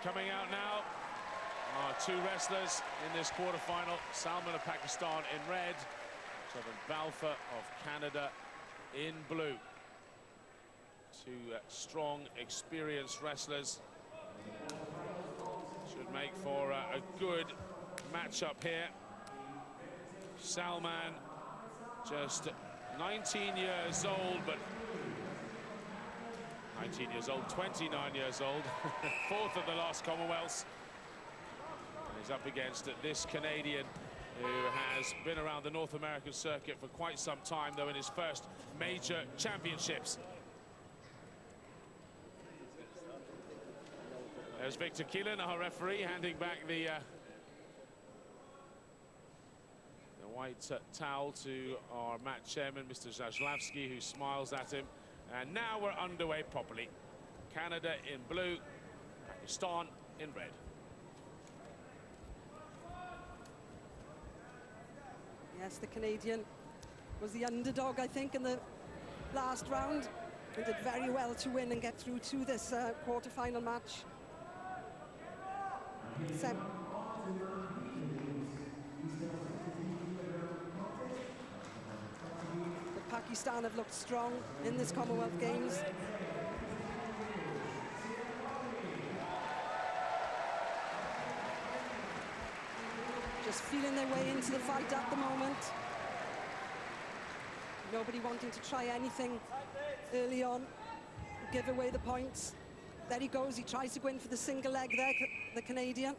Coming out now are two wrestlers in this quarter-final. Salman of Pakistan in red, Jevon Balfour of Canada in blue. Two strong, experienced wrestlers. Should make for a good matchup here. Salman, just 19 years old, but 19 years old, 29 years old, fourth of the last Commonwealths. And he's up against this Canadian who has been around the North American circuit for quite some time, though in his first major championships. There's Victor Keelan, our referee, handing back the white towel to our match chairman, Mr. Zaslavsky, who smiles at him. And now we're underway properly. Canada in blue, Pakistan in red. Yes, the Canadian was the underdog, I think, in the last round, and did very well to win and get through to this quarter-final match. The Pakistan have looked strong in this Commonwealth Games. Just feeling their way into the fight at the moment. Nobody wanting to try anything early on, give away the points. There he goes, he tries to go in for the single leg there, the Canadian.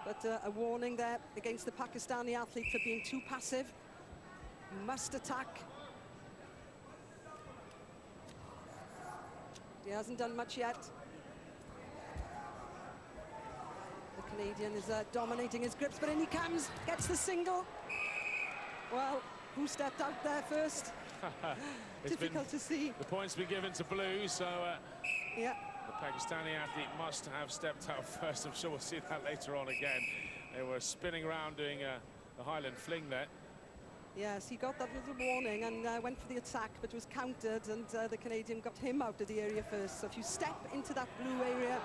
But a warning there against the Pakistani athlete for being too passive. He must attack. He hasn't done much yet. The Canadian is dominating his grips, but in he comes, gets the single. Well, who stepped out there first? Difficult to see. The point's been given to blue, so yeah. The Pakistani athlete must have stepped out first. I'm sure we'll see that later on again. They were spinning around doing the Highland fling there. Yes, he got that little warning and went for the attack, but was countered, and the Canadian got him out of the area first. So if you step into that blue area,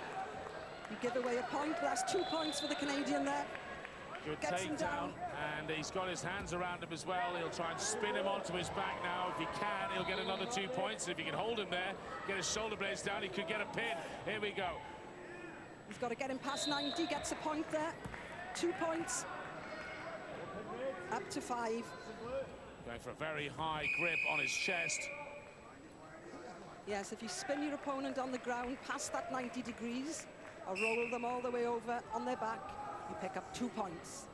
you give away a point. That's 2 points for the Canadian there. Good Gets him down. And he's got his hands around him as well. He'll try and spin him onto his back now. If he can, he'll get another 2 points. If he can hold him there, get his shoulder blades down, he could get a pin. Here we go. He's got to get him past 90, gets a point there. 2 points. Up to 5. Going for a very high grip on his chest. Yes, if you spin your opponent on the ground past that 90 degrees, or roll them all the way over on their back, you pick up 2 points.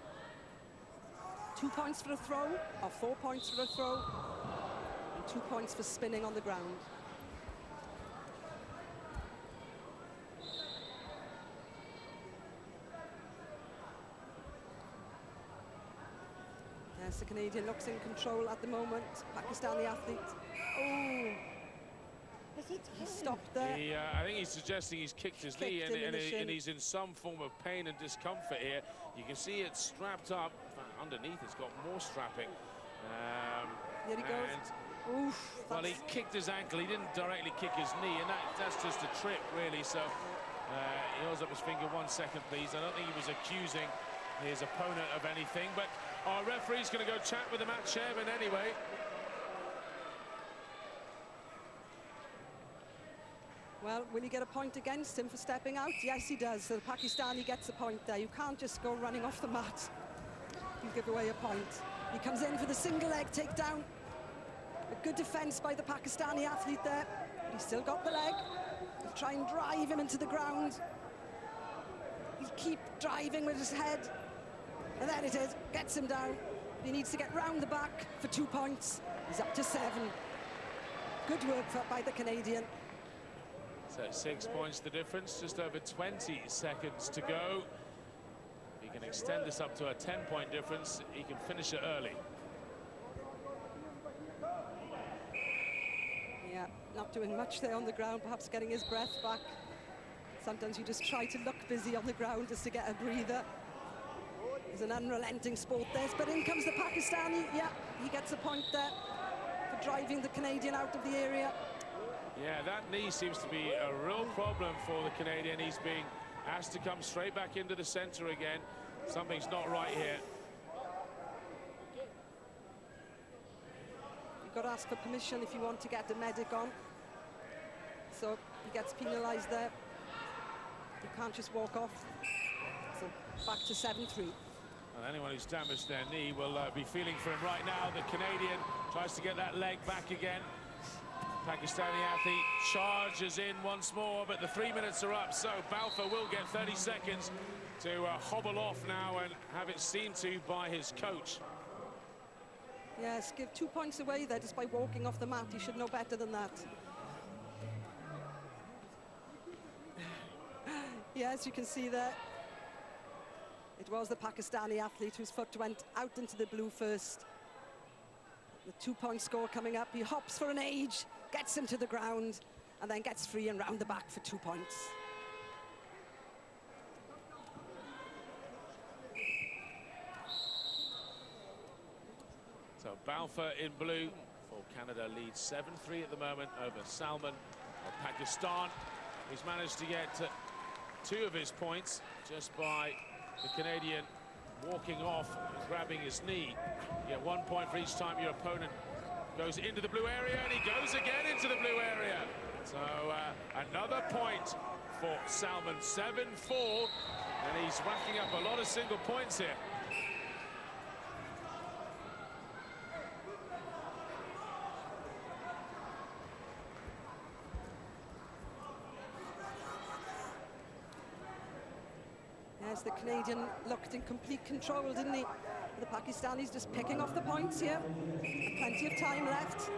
2 points for a throw, or 4 points for a throw, and 2 points for spinning on the ground. Yes, the Canadian looks in control at the moment. Pakistani athlete. Oh! He stopped there. I think he's suggesting he's kicked his knee, and he's in some form of pain and discomfort here. You can see it's strapped up. Underneath, it's got more strapping. Here he goes. Oof, well, he kicked his ankle. He didn't directly kick his knee, and that's just a trip, really. So he holds up his finger. 1 second, please. I don't think he was accusing his opponent of anything, but our referee's going to go chat with the match chairman anyway. Well, will he get a point against him for stepping out? Yes, he does. So the Pakistani gets a point there. You can't just go running off the mat. You give away a point. He comes in for the single leg takedown. A good defense by the Pakistani athlete there. But he's still got the leg. He'll try and drive him into the ground. He'll keep driving with his head. And there it is. Gets him down. He needs to get round the back for 2 points. He's up to 7. Good work by the Canadian. So 6 points the difference, just over 20 seconds to go. If he can extend this up to a 10-point difference, he can finish it early. Yeah, not doing much there on the ground, perhaps getting his breath back. Sometimes you just try to look busy on the ground just to get a breather. It's an unrelenting sport this, but in comes the Pakistani. Yeah, he gets a point there for driving the Canadian out of the area. Yeah, that knee seems to be a real problem for the Canadian. He's being asked to come straight back into the center again. Something's not right here. You've got to ask for permission if you want to get the medic on. So he gets penalised there. You can't just walk off. So back to 7-3. And anyone who's damaged their knee will be feeling for him right now. The Canadian tries to get that leg back again. Pakistani athlete charges in once more, but the 3 minutes are up, so Balfour will get 30 seconds to hobble off now and have it seen to by his coach. Yes, give 2 points away there just by walking off the mat. You should know better than that. Yes, you can see there. It was the Pakistani athlete whose foot went out into the blue first. The 2-point score coming up. He hops for an age, gets him to the ground, and then gets free and round the back for 2 points. So Balfour in blue for Canada leads 7-3 at the moment over Salman of Pakistan. He's managed to get 2 of his points just by the Canadian walking off and grabbing his knee. You get 1 point for each time your opponent goes into the blue area, and he goes again into the blue area. So another point for Salman, 7-4, and he's racking up a lot of single points here. Yes, the Canadian looked in complete control, didn't he? The Pakistanis just picking off the points here. Plenty of time left.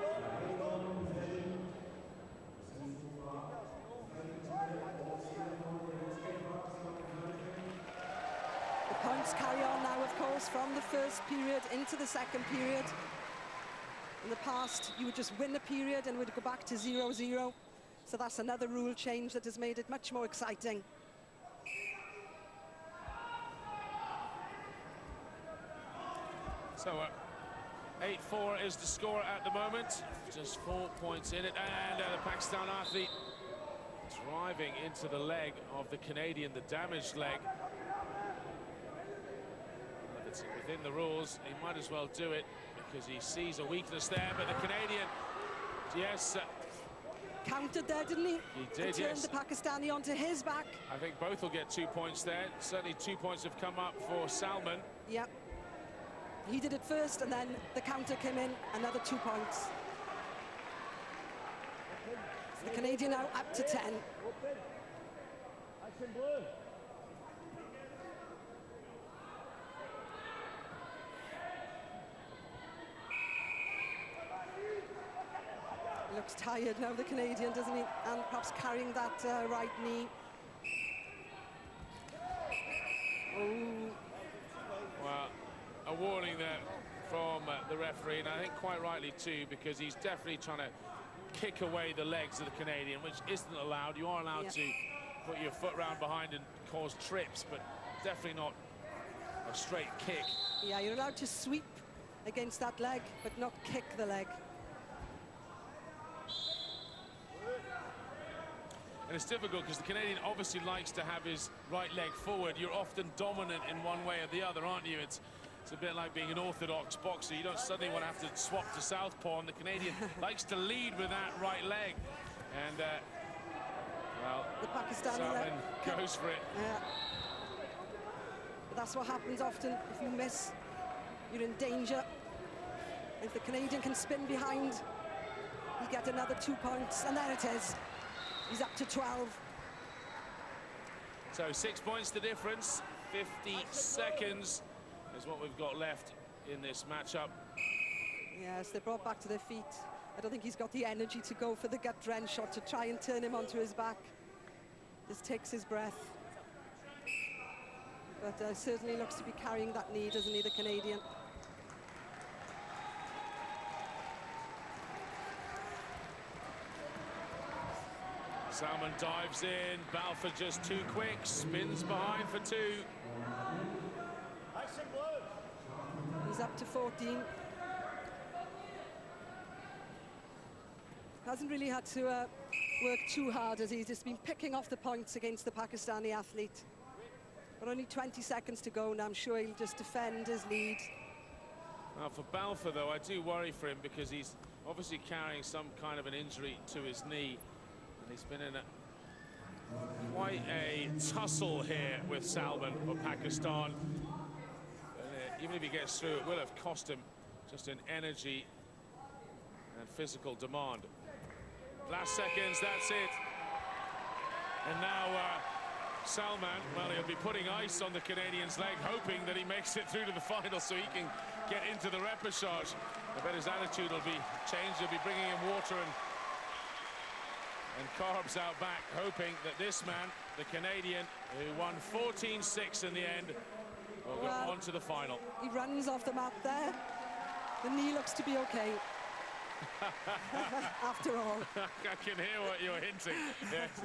The points carry on now, of course, from the first period into the second period. In the past, you would just win a period and would go back to 0-0. So that's another rule change that has made it much more exciting. So 8-4 is the score at the moment. Just 4 points in it, and the Pakistan athlete driving into the leg of the Canadian, the damaged leg. But it's within the rules. He might as well do it because he sees a weakness there. But the Canadian, yes, countered there, didn't he? He did, turned yes. the Pakistani onto his back. I think both will get 2 points there. Certainly 2 points have come up for Salman. Yep. He did it first, and then the counter came in, another 2 points. So the Canadian now up to 10. He looks tired now, the Canadian, doesn't he? And perhaps carrying that right knee. Oh. Well, a warning there from the referee, and I think quite rightly too, because he's definitely trying to kick away the legs of the Canadian, which isn't allowed. You are allowed to put your foot round behind and cause trips, but definitely not a straight kick. Yeah, you're allowed to sweep against that leg, but not kick the leg. And it's difficult because the Canadian obviously likes to have his right leg forward. You're often dominant in one way or the other, aren't you? It's a bit like being an orthodox boxer. You don't suddenly want to have to swap to southpaw, and the Canadian likes to lead with that right leg. And, well, the Pakistani Salman goes for it. Yeah. But that's what happens often. If you miss, you're in danger. If the Canadian can spin behind, you get another 2 points, and there it is. He's up to 12. So 6 points the difference. 50 seconds is what we've got left in this matchup. Yes, they're brought back to their feet. I don't think he's got the energy to go for the gut wrench shot to try and turn him onto his back. Just takes his breath. But certainly looks to be carrying that knee, doesn't he, the Canadian? Salman dives in, Balfour just too quick, spins behind for 2. He's up to 14. Hasn't really had to work too hard, as he's just been picking off the points against the Pakistani athlete. But only 20 seconds to go, and I'm sure he'll just defend his lead. Now, for Balfour, though, I do worry for him because he's obviously carrying some kind of an injury to his knee. And he's been in quite a tussle here with Salman of Pakistan. And, even if he gets through, it will have cost him just in energy and physical demand. Last seconds, that's it. And now Salman, well, he'll be putting ice on the Canadian's leg, hoping that he makes it through to the final so he can get into the repechage. I bet his attitude will be changed. He'll be bringing in water and carbs out back, hoping that this man, the Canadian, who won 14-6 in the end, will go on to the final. He runs off the mat there. The knee looks to be okay. After all. I can hear what you're hinting. Yes.